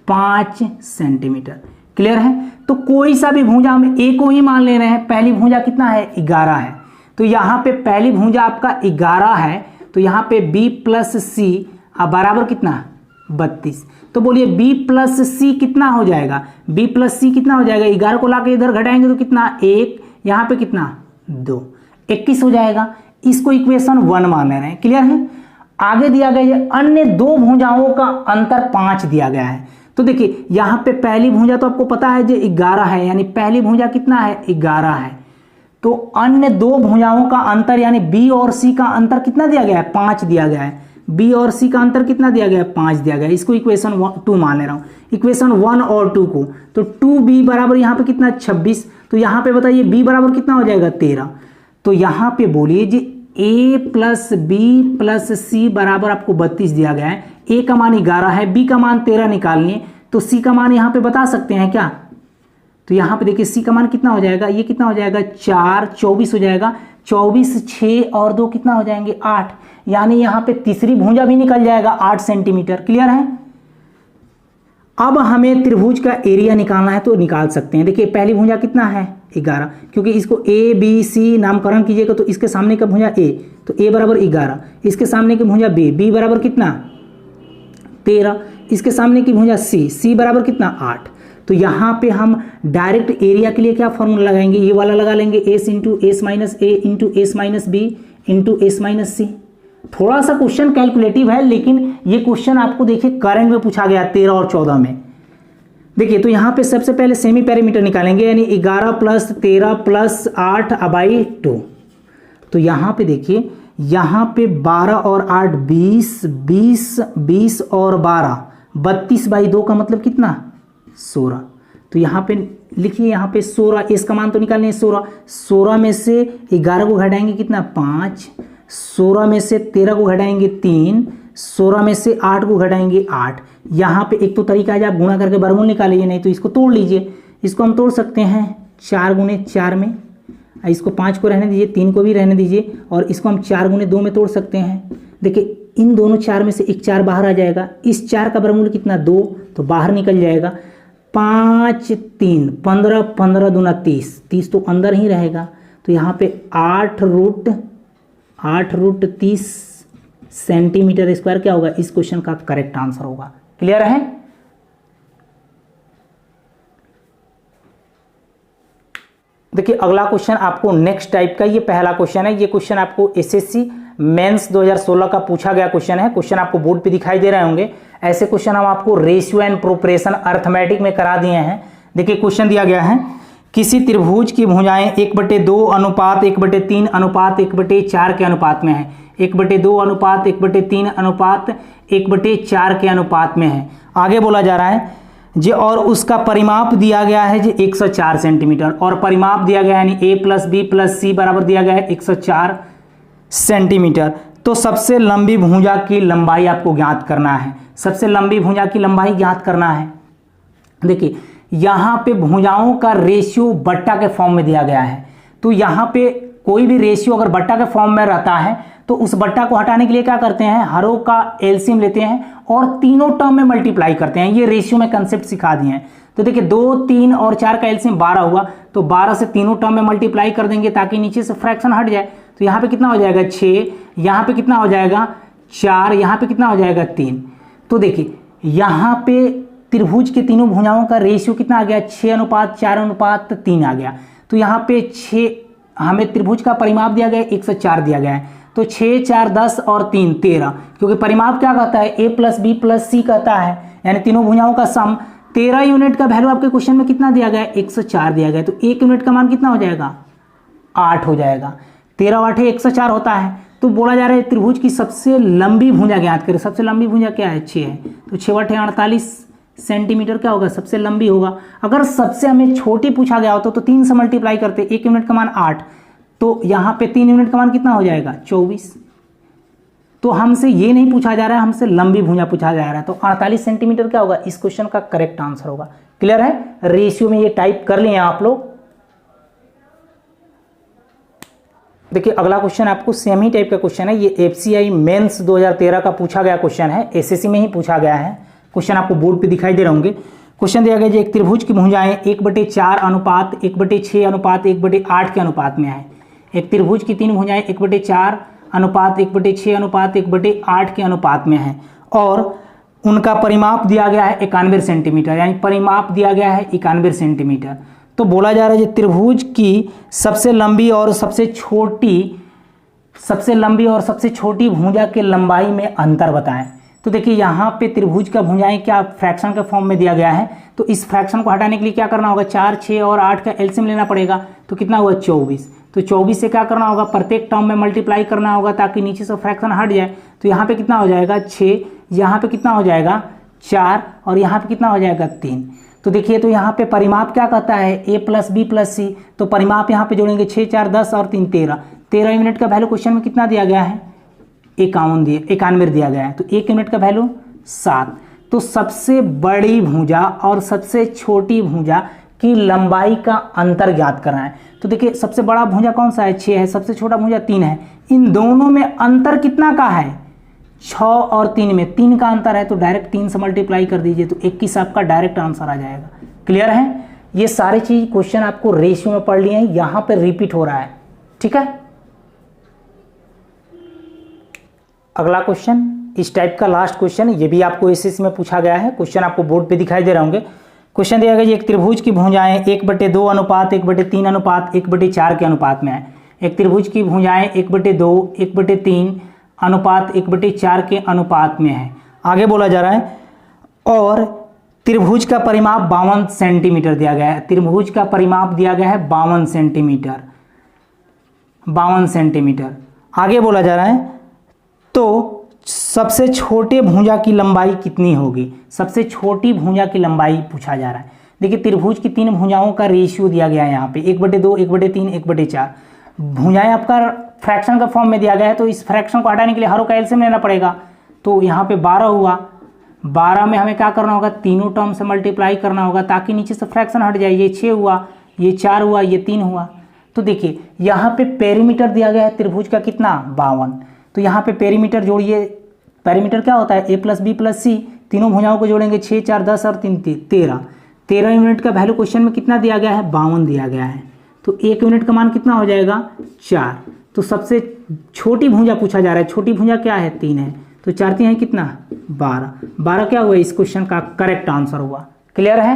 5 सेंटीमीटर। क्लियर है। तो कोई सा भी भुजा हम ए को ही मान ले रहे हैं। पहली भुजा कितना है 11 है, तो यहाँ पे पहली भुजा आपका 11 है, तो यहाँ पे b प्लस सी बराबर कितना 32। तो बोलिए b प्लस सी कितना हो जाएगा, b प्लस सी कितना हो जाएगा, 11 को लाके इधर घटाएंगे तो कितना 1, यहाँ पे कितना 2, 21 हो जाएगा। इसको इक्वेशन 1 मान रहे हैं। क्लियर है। आगे दिया गया है अन्य दो भुजाओं का अंतर 5 दिया गया है। तो देखिए यहाँ पे पहली भुजा तो आपको पता है जो 11 है, यानी पहली भुजा कितना है 11 है, तो अन्य दो भुजाओं का अंतर यानी बी और सी का अंतर कितना दिया गया है 5 दिया गया है। बी और सी का अंतर कितना दिया गया है 5 दिया गया है। इसको इक्वेशन 2 मान ले रहा हूँ, इक्वेशन 1 और 2 को। तो 2b बराबर यहाँ पे कितना 26, तो यहाँ पे बताइए b बराबर कितना हो जाएगा 13। तो यहाँ पे बोलिए जी a प्लस बी प्लस सी बराबर आपको 32 दिया गया है। a का मान 11 है, b का मान 13 निकालनी, तो c का मान यहाँ पे बता सकते हैं क्या। तो यहाँ पे देखिए c का मान कितना हो जाएगा, ये कितना हो जाएगा 4, 24 हो जाएगा। 24 6 और 2 कितना हो जाएंगे 8, यानी यहाँ पे तीसरी भुजा भी निकल जाएगा 8 सेंटीमीटर। क्लियर है। अब हमें त्रिभुज का एरिया निकालना है तो निकाल सकते हैं। देखिए पहली भुजा कितना है 11, क्योंकि इसको ए बी सी नामकरण कीजिएगा तो इसके सामने का भुजा a, तो a बराबर 11, इसके सामने की भुजा b बराबर कितना 13, इसके सामने की भुजा c बराबर कितना 8। तो यहाँ पे हम डायरेक्ट एरिया के लिए क्या फॉर्मूला लगाएंगे, ये वाला लगा लेंगे s into S minus A into S minus B into S minus C. थोड़ा सा क्वेश्चन कैलकुलेटिव है, लेकिन ये क्वेश्चन आपको देखिए करंट में पूछा गया 13 और 14 में। देखिए तो यहाँ पे सबसे पहले सेमी पैरामीटर निकालेंगे, यानी 11 प्लस 13 प्लस 8/2। तो यहाँ पे देखिए यहाँ पे 12 और 8 20, 20 20 और 12 32/2 का मतलब कितना 16। तो यहाँ पे लिखिए, यहाँ पे 16, इसका मान तो निकालने 16 में से 11 को घटाएंगे कितना 5, 16 में से 13 को घटाएंगे 3, 16 में से 8 को घटाएंगे 8। यहाँ पे एक तो तरीका है आप गुणा करके वर्गमूल निकालिए, नहीं तो इसको तोड़ लीजिए। इसको हम तोड़ सकते हैं 4 गुने 4 में, इसको 5 को रहने दीजिए, 3 को भी रहने दीजिए, और इसको हम 4 गुने 2 में तोड़ सकते हैं। देखिए इन दोनों 4 में से एक 4 बाहर आ जाएगा, इस 4 का वर्गमूल कितना 2, तो बाहर निकल जाएगा। 5 3 15 15 दूना 30, 30 तो अंदर ही रहेगा, तो यहाँ पे 8 रूट 30 सेंटीमीटर स्क्वायर क्या होगा, इस क्वेश्चन का करेक्ट आंसर होगा। क्लियर है? देखिए अगला क्वेश्चन आपको नेक्स्ट टाइप का, ये पहला क्वेश्चन है। ये क्वेश्चन आपको एसएससी मेंस 2016 का पूछा गया क्वेश्चन है। क्वेश्चन आपको बोर्ड पे दिखाई दे रहे होंगे। ऐसे क्वेश्चन हम आपको रेशियो एंड प्रोपोर्शन अर्थमेटिक में करा दिए हैं। देखिए क्वेश्चन दिया गया है, किसी त्रिभुज की भुजाएं 1/2 अनुपात 1/3 अनुपात 1/4 के अनुपात में है। 1/2 अनुपात 1/3 अनुपात 1/4 के अनुपात में है। आगे बोला जा रहा है जी, और उसका परिमाप दिया गया है जी 104 सेंटीमीटर, और परिमाप दिया गया है यानी a + b + c बराबर दिया गया है 104 सेंटीमीटर। तो सबसे लंबी भुजा की लंबाई आपको ज्ञात करना है। सबसे लंबी भुजा की लंबाई ज्ञात करना है। देखिए यहाँ पे भुजाओं का रेशियो बट्टा के फॉर्म में दिया गया है। तो यहाँ पे कोई भी रेशियो अगर बट्टा के फॉर्म में रहता है तो उस बट्टा को हटाने के लिए क्या करते हैं, हरों का एलसीएम लेते हैं और तीनों टर्म में मल्टीप्लाई करते हैं। ये रेशियो में कंसेप्ट सिखा दिए हैं। तो देखिए 2 3 और 4 का एलसीएम 12 हुआ, तो 12 से तीनों टर्म में मल्टीप्लाई कर देंगे ताकि नीचे से फ्रैक्शन हट जाए। तो यहाँ पे कितना हो जाएगा 6, यहाँ पे कितना हो जाएगा 4, यहाँ पे कितना हो जाएगा 3। तो देखिए यहाँ पे त्रिभुज के तीनों भुजाओं का रेशियो कितना आ गया, 6:4:3 आ गया। तो यहाँ पे 6 हमें त्रिभुज का परिमाप दिया गया 104 दिया गया है। तो 6 4 10 और 3 13, क्योंकि परिमाप क्या कहता है, a + b + c कहता है, यानी तीनों भुजाओं का सम। 13 यूनिट का वैल्यू आपके क्वेश्चन में कितना दिया गया है, 104 दिया गया है। तो 1 यूनिट का मान कितना हो जाएगा, 8 हो जाएगा। 13 8 104 होता है। तो बोला जा रहा है त्रिभुज की सबसे लंबी भुजा ज्ञात करें। सबसे लंबी भुजा क्या है, 6 है। तो 6 8 48 सेंटीमीटर क्या होगा, सबसे लंबी होगा। अगर सबसे हमें छोटी पूछा गया होता तो 3 से मल्टीप्लाई करते, 1 यूनिट का मान 8, तो यहाँ पे 3 यूनिट का मान कितना हो जाएगा, 24। तो हमसे ये नहीं पूछा जा रहा है, हमसे लंबी भुजा पूछा जा रहा है। तो 48 सेंटीमीटर क्या होगा, इस क्वेश्चन का करेक्ट आंसर होगा। क्लियर है? रेशियो में ये टाइप कर लिए आप लोग। देखिए अगला क्वेश्चन आपको सेम ही टाइप का क्वेश्चन है। ये एफसीआई मेंस 2013 का पूछा गया क्वेश्चन है, एसएससी में ही पूछा गया है। क्वेश्चन आपको बोर्ड पे दिखाई दे रहे होंगे। क्वेश्चन दिया गया है एक त्रिभुज की भुजाएं 1/4 अनुपात 1/6 अनुपात 1/8 के अनुपात में है। एक त्रिभुज की 3 भुजाएं 1/4 अनुपात 1/6 अनुपात 1/8 के अनुपात में है, और उनका परिमाप दिया गया है 91 सेंटीमीटर, यानी परिमाप दिया गया है 91 सेंटीमीटर। तो बोला जा रहा है त्रिभुज की सबसे लंबी और सबसे छोटी भुजा के लंबाई में अंतर बताएं। तो देखिए यहाँ पे त्रिभुज का भुजाएं क्या फ्रैक्शन के फॉर्म में दिया गया है। तो इस फ्रैक्शन को हटाने के लिए क्या करना होगा, 4 6 और 8 का एलसीएम लेना पड़ेगा। तो कितना हुआ 24। तो 24 से क्या करना होगा, प्रत्येक टर्म में मल्टीप्लाई करना होगा ताकि नीचे से फ्रैक्शन हट जाए। तो यहाँ पे कितना हो जाएगा 6, यहाँ पे कितना हो जाएगा 4, और यहाँ पे कितना हो जाएगा 3। तो देखिए तो यहाँ पे परिमाप क्या कहता है, a + b + c। तो परिमाप यहाँ पे जोड़ेंगे 6 4 10 और 3 13। 13 यूनिट का वैल्यू क्वेश्चन में कितना दिया गया है, 91 दिया गया है। तो 1 यूनिट का वैल्यू 7। तो सबसे बड़ी भुजा और सबसे छोटी भुजा की लंबाई का अंतर ज्ञात करना है। तो देखिए सबसे बड़ा भुजा कौन सा है, 6 है। सबसे छोटा भुजा 3 है। इन दोनों में अंतर कितना का है, 6 और 3 में 3 का अंतर है। तो डायरेक्ट 3 से मल्टीप्लाई कर दीजिए, तो 21 आपका डायरेक्ट आंसर आ जाएगा। क्लियर है? ये सारी चीज क्वेश्चन आपको रेशियो में पढ़ लिए हैं, यहाँ पे रिपीट हो रहा है। ठीक है, अगला क्वेश्चन इस टाइप का लास्ट क्वेश्चन, ये भी आपको एसएससी में पूछा गया है। क्वेश्चन आपको बोर्ड पे दिखाई दे रहे होंगे। क्वेश्चन दिया गया एक त्रिभुज की भुजाएं 1/2 अनुपात 1/3 अनुपात 1/4 के अनुपात में है। एक त्रिभुज की भुजाएं 1/2 1/3 अनुपात 1/4 के अनुपात में है। आगे बोला जा रहा है और त्रिभुज का परिमाप 52 सेंटीमीटर दिया गया है। त्रिभुज का परिमाप दिया गया है 52 सेंटीमीटर। आगे बोला जा रहा है तो सबसे छोटे भुजा की लंबाई कितनी होगी, सबसे छोटी भुजा की लंबाई पूछा जा रहा है। देखिए त्रिभुज की 3 भुजाओं का रेशियो दिया गया है यहाँ पे 1/2 1/3 1/4। भुजाएं आपका फ्रैक्शन का फॉर्म में दिया गया है, तो इस फ्रैक्शन को हटाने के लिए हरों का एलसीएम लेना पड़ेगा। तो यहाँ पे 12 हुआ, 12 में हमें क्या करना होगा, तीनों टर्म से मल्टीप्लाई करना होगा ताकि नीचे से फ्रैक्शन हट जाए। ये 6 हुआ, ये 4 हुआ, ये 3 हुआ। तो देखिए यहाँ पे पेरीमीटर दिया गया है त्रिभुज का कितना, 52। तो यहाँ पे पेरीमीटर जोड़िए, पेरीमीटर क्या होता है, a + b + c। तीनों भुजाओं को जोड़ेंगे 6 4 10 और 3 13। 13 यूनिट का वैल्यू क्वेश्चन में कितना दिया गया है, 52 दिया गया है। तो 1 यूनिट का मान कितना हो जाएगा, 4। तो सबसे छोटी भुजा पूछा जा रहा है, छोटी भुजा क्या है, 3 है। तो 4 3 है कितना, 12। 12 क्या हुआ, इस क्वेश्चन का करेक्ट आंसर हुआ। क्लियर है।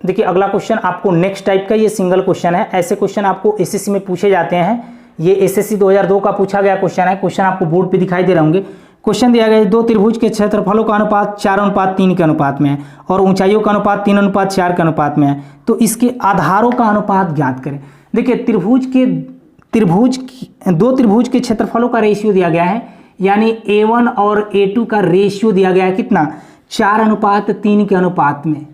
देखिए अगला क्वेश्चन आपको नेक्स्ट टाइप का, ये सिंगल क्वेश्चन है। ऐसे क्वेश्चन आपको एसएससी में पूछे जाते हैं। ये एसएससी 2002 का पूछा गया क्वेश्चन है। क्वेश्चन आपको बोर्ड पे दिखाई दे रहे होंगे। क्वेश्चन दिया गया है, दो त्रिभुज के क्षेत्रफलों का अनुपात 4:3 के अनुपात में है और ऊंचाइयों का अनुपात 3:4 के अनुपात में है। तो इसके आधारों का अनुपात ज्ञात करें। देखिए दो त्रिभुज के क्षेत्रफलों का रेशियो दिया गया है, यानी A1 और A2 का रेशियो दिया गया है कितना, 4:3 के अनुपात में।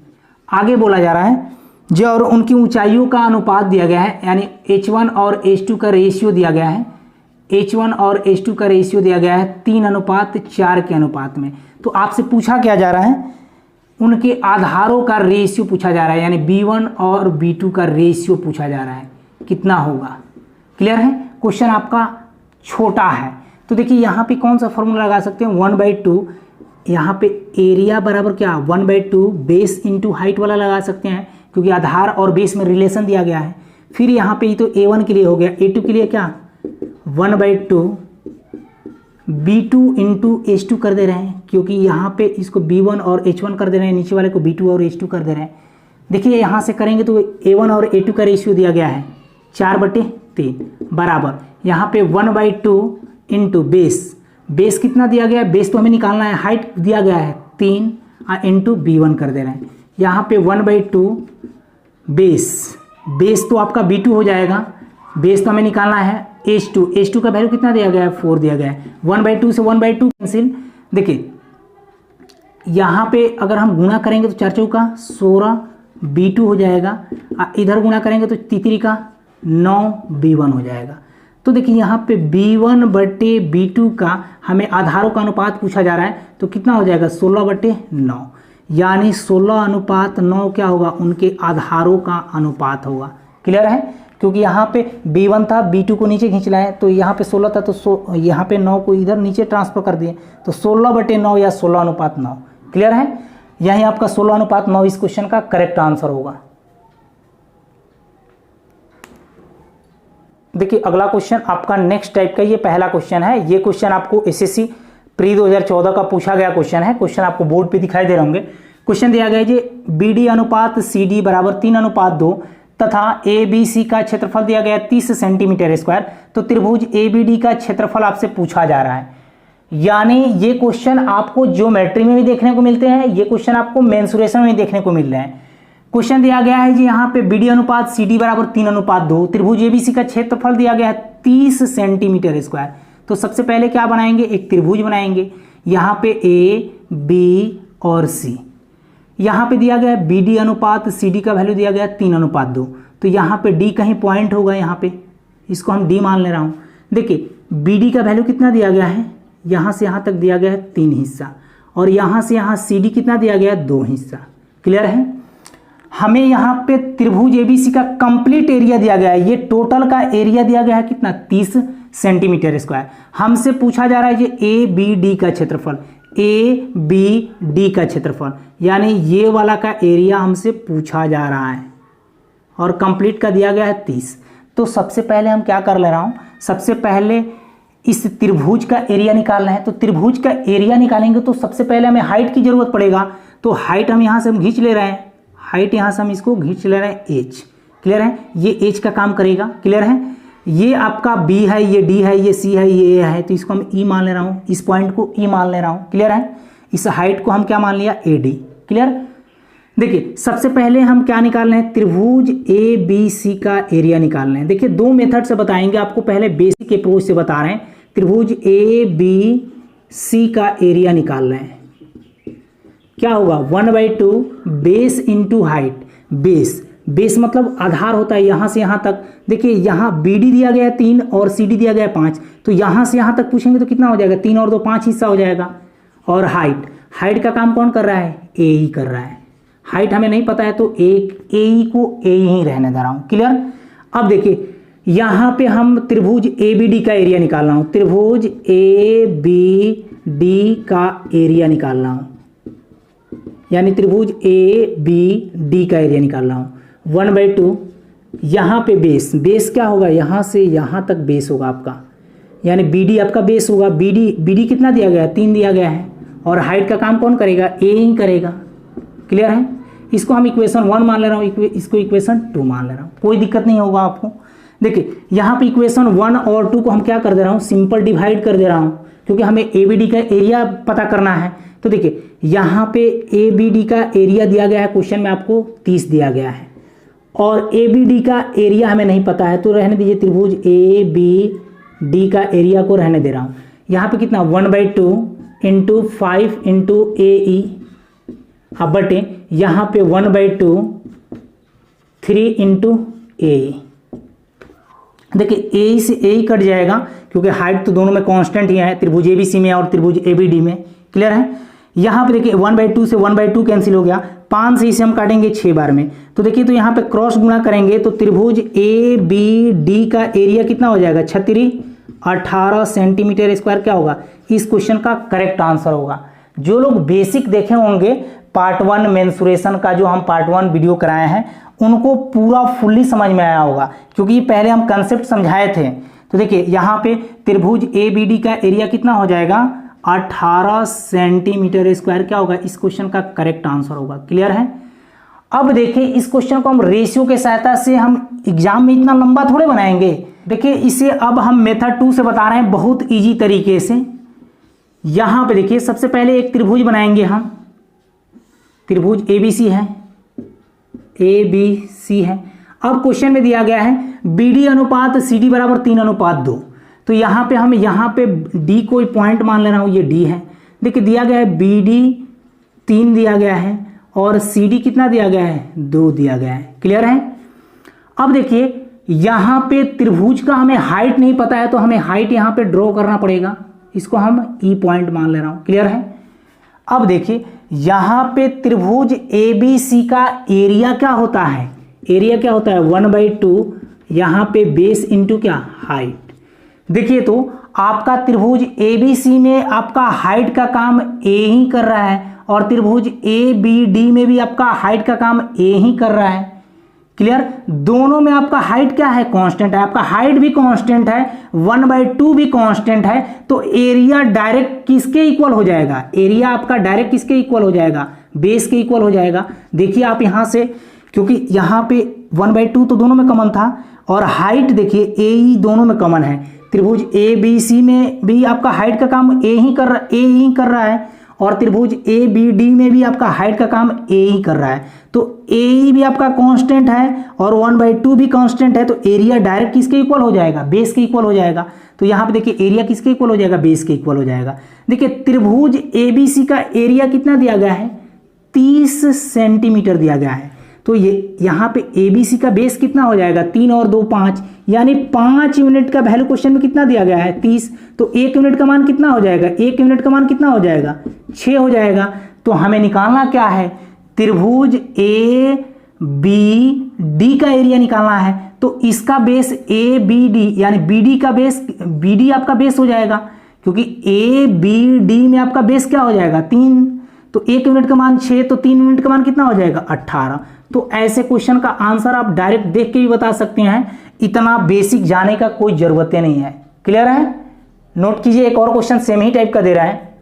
आगे बोला जा रहा है जो और उनकी ऊंचाइयों का अनुपात दिया गया है, यानी H1 और H2 का रेशियो दिया गया है। H1 और H2 का रेशियो दिया गया है 3:4 के अनुपात में। तो आपसे पूछा क्या जा रहा है, उनके आधारों का रेशियो पूछा जा रहा है, यानी B1 और B2 का रेशियो पूछा जा रहा है, कितना होगा। क्लियर है। क्वेश्चन आपका छोटा है। तो देखिए यहाँ पे कौन सा फॉर्मूला लगा सकते हैं, 1/2। यहाँ पे एरिया बराबर क्या, 1/2 बेस इंटू हाइट वाला लगा सकते हैं, क्योंकि आधार और बेस में रिलेशन दिया गया है। फिर यहाँ पे ये तो A1 के लिए हो गया, A2 के लिए क्या, 1/2 B2 इंटू H2 कर दे रहे हैं, क्योंकि यहाँ पे इसको B1 और H1 कर दे रहे हैं, नीचे वाले को B2 और H2 कर दे रहे हैं। देखिए यहाँ से करेंगे तो A1 और A2 का रेशियो दिया गया है 4/3 बराबर यहाँ पे 1/2 इंटू बेस कितना दिया गया है, बेस तो हमें निकालना है, हाइट दिया गया है 3 इंटू B1 कर दे रहे हैं। यहाँ पे 1/2 बेस तो आपका B2 हो जाएगा, बेस तो हमें निकालना है H2 का वैल्यू कितना दिया गया है, 4 दिया गया है। 1/2 से 1/2 कैंसिल। देखिए यहाँ पे अगर हम गुणा करेंगे तो 4 चौका 16 B2 हो जाएगा, इधर गुणा करेंगे तो 3 का 9 B1 हो जाएगा। तो देखिए यहाँ पे B1/B2 का हमें आधारों का अनुपात पूछा जा रहा है, तो कितना हो जाएगा 16/9, यानी 16:9 क्या होगा, उनके आधारों का अनुपात होगा। क्लियर है। क्योंकि यहाँ पे B1 था, B2 को नीचे खींच लाए, तो यहाँ पे 16 था, तो यहाँ पे 9 को इधर नीचे ट्रांसफर कर दिए, तो 16/9 या 16:9। क्लियर है। यही आपका 16:9 इस क्वेश्चन का करेक्ट आंसर होगा। देखिए अगला क्वेश्चन आपका नेक्स्ट टाइप का, ये पहला क्वेश्चन है। ये क्वेश्चन आपको एसएससी प्री 2014 का पूछा गया क्वेश्चन है। क्वेश्चन आपको बोर्ड पे दिखाई दे रहे होंगे। क्वेश्चन दिया गया है जी BD अनुपात CD बराबर 3:2 तथा ABC का क्षेत्रफल दिया गया 30 सेंटीमीटर स्क्वायर। तो त्रिभुज ABD का क्षेत्रफल आपसे पूछा जा रहा है, यानी ये क्वेश्चन आपको ज्योमेट्री में भी देखने को मिलते हैं, ये क्वेश्चन आपको मेंसुरेशन में देखने को मिल रहे हैं। क्वेश्चन दिया गया है जी यहाँ पे BD अनुपात CD बराबर 3:2, त्रिभुज ABC का क्षेत्रफल दिया गया है 30 सेंटीमीटर स्क्वायर। तो सबसे पहले क्या बनाएंगे, एक त्रिभुज बनाएंगे। यहाँ पे A, B और C। यहाँ पे दिया गया है BD अनुपात CD का वैल्यू दिया गया है 3:2। तो यहाँ पे D कहीं पॉइंट होगा, यहाँ पे इसको हम D मान ले रहा हूँ। देखिए BD का वैल्यू कितना दिया गया है, यहाँ से यहाँ तक दिया गया है 3 हिस्सा, और यहाँ से यहाँ CD कितना दिया गया है 2 हिस्सा। क्लियर है। हमें यहाँ पे त्रिभुज ABC का कंप्लीट एरिया दिया गया है, ये टोटल का एरिया दिया गया है कितना, 30 सेंटीमीटर स्क्वायर। हमसे पूछा जा रहा है ये ABD का क्षेत्रफल, ABD का क्षेत्रफल, यानी ये वाला का एरिया हमसे पूछा जा रहा है, और कंप्लीट का दिया गया है 30। तो सबसे पहले हम क्या कर ले रहा हूँ, सबसे पहले इस त्रिभुज का एरिया निकालना है। तो त्रिभुज का एरिया निकालेंगे तो सबसे पहले हमें हाइट की जरूरत पड़ेगा। तो हाइट हम यहाँ से हम खींच ले रहे हैं, हाइट यहाँ से हम इसको खींच ले रहे हैं H। क्लियर है। ये H का काम करेगा। क्लियर है। ये आपका B है, ये D है, ये C है, ये A है, तो इसको हम E मान ले रहा हूँ, इस पॉइंट को E मान ले रहा हूँ। क्लियर है। इस हाइट को हम क्या मान लिया, AD। क्लियर। देखिए सबसे पहले हम क्या निकाल रहे हैं, त्रिभुज ABC का एरिया निकाल रहे हैं। देखिए दो मेथड से बताएंगे आपको, पहले बेसिक अप्रोच से बता रहे हैं। त्रिभुज ABC का एरिया निकाल रहे हैं, क्या होगा 1/2 बेस इंटू हाइट। बेस मतलब आधार होता है यहाँ से यहाँ तक। देखिए यहाँ BD दिया गया है 3 और CD दिया गया है 5, तो यहाँ से यहाँ तक पूछेंगे तो कितना हो जाएगा, 3 और 2 5 हिस्सा हो जाएगा। और हाइट का काम कौन कर रहा है, AE कर रहा है। हाइट हमें नहीं पता है तो एक AE को AE ही रहने दे रहा हूँ। क्लियर। अब देखिए यहाँ पे हम त्रिभुज ABD का एरिया निकाल रहा हूँ, त्रिभुज ABD का एरिया निकाल रहा हूँ। यानी त्रिभुज ए बी डी का एरिया निकाल रहा हूँ। 1/2 यहाँ पे बेस क्या होगा, यहाँ से यहाँ तक बेस होगा आपका, यानी बी डी आपका बेस होगा। बी डी कितना दिया गया है, 3 दिया गया है, और हाइट का काम कौन करेगा, ए ही करेगा। क्लियर है। इसको हम इक्वेशन 1 मान ले रहा हूँ, इसको इक्वेशन 2 मान ले रहा हूँ, कोई दिक्कत नहीं होगा आपको। देखिए यहाँ पे इक्वेशन 1 और 2 को हम क्या कर दे रहा हूँ, सिंपल डिवाइड कर दे रहा हूँ, क्योंकि हमें ए बी डी का एरिया पता करना है। तो देखिए यहाँ पे ए बी डी का एरिया दिया गया है, क्वेश्चन में आपको 30 दिया गया है, और ए बी डी का एरिया हमें नहीं पता है, तो रहने दीजिए, त्रिभुज ए बी डी का एरिया को रहने दे रहा हूँ। यहाँ पे कितना 1/2 इंटू 5 इंटू ए ई, अब बटे यहाँ पे 1/2 3 इंटू ए। देखिए ए से ए ही कट जाएगा, क्योंकि हाइट तो दोनों में कांस्टेंट ही है, त्रिभुज एबीसी में और त्रिभुज एबीडी में। क्लियर है। यहाँ पे देखिए 1/2 से 1/2 कैंसिल हो गया, 5 से इसे हम काटेंगे 6 बार में, तो देखिए तो यहाँ पे क्रॉस गुणा करेंगे तो त्रिभुज ए बी डी का एरिया कितना हो जाएगा, 18 सेंटीमीटर स्क्वायर क्या होगा, इस क्वेश्चन का करेक्ट आंसर होगा। जो लोग बेसिक देखे होंगे पार्ट 1 मेंसुरेशन का, जो हम पार्ट 1 वीडियो कराए हैं, उनको पूरा फुल्ली समझ में आया होगा, क्योंकि पहले हम कंसेप्ट समझाए थे। तो देखिए यहाँ पे त्रिभुज ए बी डी का एरिया कितना हो जाएगा, 18 सेंटीमीटर स्क्वायर क्या होगा, इस क्वेश्चन का करेक्ट आंसर होगा। क्लियर है। अब देखिए इस क्वेश्चन को हम रेशियो के सहायता से हम एग्जाम में इतना लंबा थोड़े बनाएंगे। देखिए इसे अब हम मेथड 2 से बता रहे हैं, बहुत इजी तरीके से। यहां पे देखिए सबसे पहले एक त्रिभुज बनाएंगे हम, त्रिभुज एबीसी है, एबीसी है। अब क्वेश्चन में दिया गया है बीडी अनुपात सीडी बराबर 3:2, तो यहाँ पे हम यहाँ पे डी कोई पॉइंट मान ले रहा हूँ, ये डी है। देखिए दिया गया है बीडी 3 दिया गया है, और सीडी कितना दिया गया है, 2 दिया गया है। क्लियर है। अब देखिए यहाँ पे त्रिभुज का हमें हाइट नहीं पता है, तो हमें हाइट यहाँ पे ड्रॉ करना पड़ेगा, इसको हम ई पॉइंट मान ले रहा हूँ। क्लियर है। अब देखिए यहाँ पे त्रिभुज एबीसी का एरिया क्या होता है, एरिया क्या होता है 1/2, यहाँ पे बेस इंटू क्या, हाइट। देखिए तो आपका त्रिभुज एबीसी में आपका हाइट का काम ए ही कर रहा है, और त्रिभुज ए बी डी में भी आपका हाइट का काम ए ही कर रहा है। क्लियर। दोनों में आपका हाइट क्या है, कांस्टेंट है, आपका हाइट भी कांस्टेंट है, 1/2 भी कांस्टेंट है, तो एरिया डायरेक्ट किसके इक्वल हो जाएगा, एरिया आपका डायरेक्ट किसके इक्वल हो जाएगा, बेस के इक्वल हो जाएगा। देखिए आप यहां से, क्योंकि यहां पे 1/2 तो दोनों में कॉमन था, और हाइट देखिए ए ई दोनों में कॉमन है। त्रिभुज ए बी सी में भी आपका हाइट का काम ए ही कर रहा है, और त्रिभुज ए बी डी में भी आपका हाइट का काम ए ही कर रहा है, तो ए भी आपका कांस्टेंट है और 1/2 भी कांस्टेंट है, तो एरिया डायरेक्ट किसके इक्वल हो जाएगा, बेस के इक्वल हो जाएगा। तो यहाँ पे देखिए एरिया किसके इक्वल हो जाएगा, बेस के इक्वल हो जाएगा। देखिए त्रिभुज एबीसी का एरिया कितना दिया गया है, 30 सेंटीमीटर दिया गया है, तो ये यहाँ पे एबीसी का बेस कितना हो जाएगा, 3 और 2 5, यानी 5 यूनिट का वैल्यू क्वेश्चन में कितना दिया गया है, 30, तो 1 यूनिट का मान कितना हो जाएगा, 1 यूनिट का मान कितना हो जाएगा, 6 हो जाएगा। तो हमें निकालना क्या है, त्रिभुज ए बी डी का एरिया निकालना है, तो इसका बेस ए बी डी, यानी बी डी का बेस, बी डी आपका बेस हो जाएगा, क्योंकि ए बी डी में आपका बेस क्या हो जाएगा, 3, तो 1 यूनिट का मान 6, तो 3 यूनिट का मान कितना हो जाएगा, 18। तो ऐसे क्वेश्चन का आंसर आप डायरेक्ट देख के भी बता सकते हैं, इतना बेसिक जाने का कोई जरूरत नहीं है। क्लियर है। नोट कीजिए, एक और क्वेश्चन सेम ही टाइप का दे रहा है।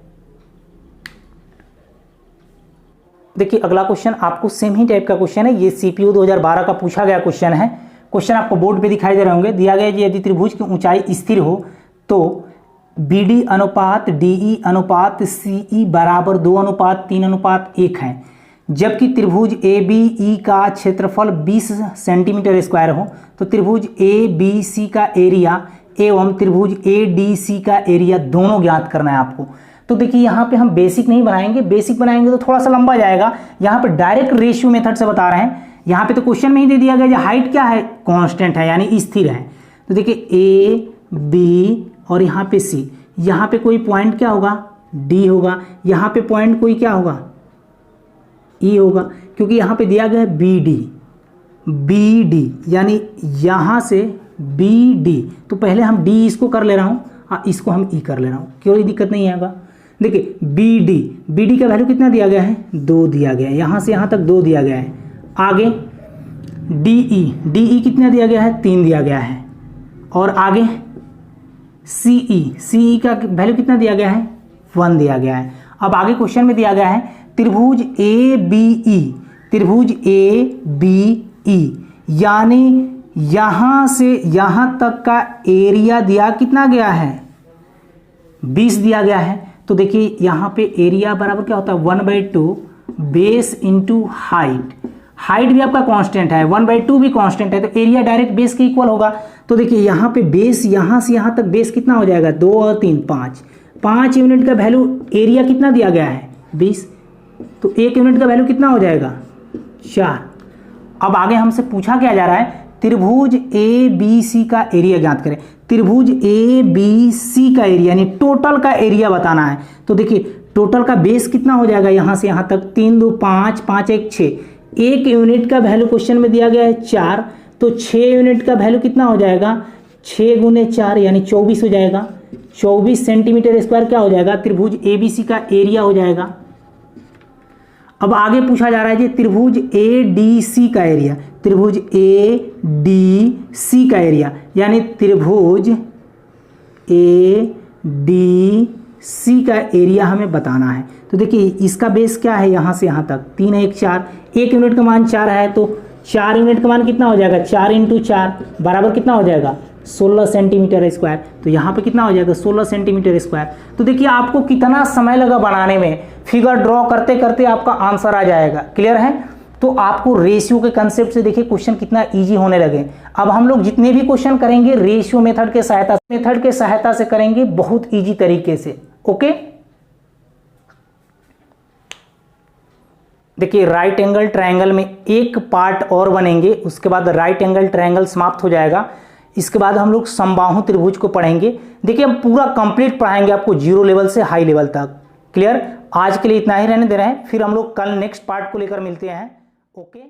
देखिए अगला क्वेश्चन आपको सेम ही टाइप का क्वेश्चन है, ये सीपीयू 2012 का पूछा गया क्वेश्चन है। क्वेश्चन आपको बोर्ड पे दिखाई दे रहे होंगे। दिया गया है यदि त्रिभुज की ऊंचाई स्थिर हो तो BD अनुपात DE अनुपात CE बराबर 2:3:1 है, जबकि त्रिभुज ABE का क्षेत्रफल 20 सेंटीमीटर स्क्वायर हो, तो त्रिभुज ABC का एरिया एवं त्रिभुज ADC का एरिया दोनों ज्ञात करना है आपको। तो देखिए यहाँ पे हम बेसिक नहीं बनाएंगे, बेसिक बनाएंगे तो थोड़ा सा लंबा जाएगा। यहाँ पे डायरेक्ट रेशियो मेथड से बता रहे हैं। यहाँ पे तो क्वेश्चन में ही दे दिया गया हाइट क्या है, कांस्टेंट है यानी स्थिर है। तो देखिए A B और यहाँ पे C, यहाँ पे कोई पॉइंट क्या होगा, D होगा, यहाँ पे पॉइंट कोई क्या होगा, E होगा, क्योंकि यहाँ पे दिया गया है BD यानी यहाँ से BD, तो पहले हम D इसको कर ले रहा हूँ, इसको हम E कर ले रहा हूँ, कोई दिक्कत नहीं आएगा। देखिए बी डी का वैल्यू कितना दिया गया है, 2 दिया गया है, यहाँ से यहाँ तक 2 दिया गया है। आगे डी ई कितना दिया गया है, 3 दिया गया है। और आगे सी ई का वैल्यू कितना दिया गया है, 1 दिया गया है। अब आगे क्वेश्चन में दिया गया है त्रिभुज ए बी ई, यानी यहां से यहां तक का एरिया दिया कितना गया है, 20 दिया गया है। तो देखिए यहां पे एरिया बराबर क्या होता है, 1/2 बेस इंटू हाइट भी आपका कांस्टेंट है, 1/2 भी कांस्टेंट है, तो एरिया डायरेक्ट बेस के इक्वल होगा। तो देखिए यहाँ पे बेस, यहाँ से यहाँ तक बेस कितना हो जाएगा, 2 और 3 5 यूनिट का वैल्यू, एरिया कितना दिया गया है 20, तो 1 यूनिट का वैल्यू कितना हो जाएगा 4। अब आगे हमसे पूछा क्या जा रहा है, त्रिभुज ए बी सी का एरिया ज्ञात करें। त्रिभुज ए बी सी का एरिया यानी टोटल का एरिया बताना है। तो देखिए टोटल का बेस कितना हो जाएगा, यहाँ से यहाँ तक 3 2 5 5 1 6, 1 यूनिट का वैल्यू क्वेश्चन में दिया गया है 4, तो 6 यूनिट का वैल्यू कितना हो जाएगा, 6 गुने 4 यानी 24 हो जाएगा। 24 सेंटीमीटर स्क्वायर क्या हो जाएगा, त्रिभुज ए बी सी का एरिया हो जाएगा। अब आगे पूछा जा रहा है जी त्रिभुज ए डी सी का एरिया, त्रिभुज ए डी सी का एरिया, यानी त्रिभुज ए डी सी का एरिया हमें बताना है। तो देखिए इसका बेस क्या है, यहाँ से यहाँ तक 3 1 4, 1 यूनिट का मान 4 है, तो 4 यूनिट का मान कितना हो जाएगा, 4 इंटू 4 बराबर कितना हो जाएगा 16 सेंटीमीटर स्क्वायर। तो यहाँ पे कितना हो जाएगा 16 सेंटीमीटर स्क्वायर। तो देखिए आपको कितना समय लगा बनाने में, फिगर ड्रॉ करते करते आपका आंसर आ जाएगा। क्लियर है? तो आपको रेशियो के कंसेप्ट से देखिए क्वेश्चन कितना इजी होने लगे। अब हम लोग जितने भी क्वेश्चन करेंगे रेशियो मेथड के सहायता से करेंगे, बहुत इजी तरीके से। ओके, देखिए राइट एंगल ट्रायंगल में एक पार्ट और बनेंगे, उसके बाद राइट एंगल ट्रायंगल समाप्त हो जाएगा। इसके बाद हम लोग समबाहु त्रिभुज को पढ़ेंगे। देखिए हम पूरा कंप्लीट पढ़ाएंगे आपको 0 लेवल से हाई लेवल तक। क्लियर? आज के लिए इतना ही रहने दे रहे हैं, फिर हम लोग कल नेक्स्ट पार्ट को लेकर मिलते हैं। ओके।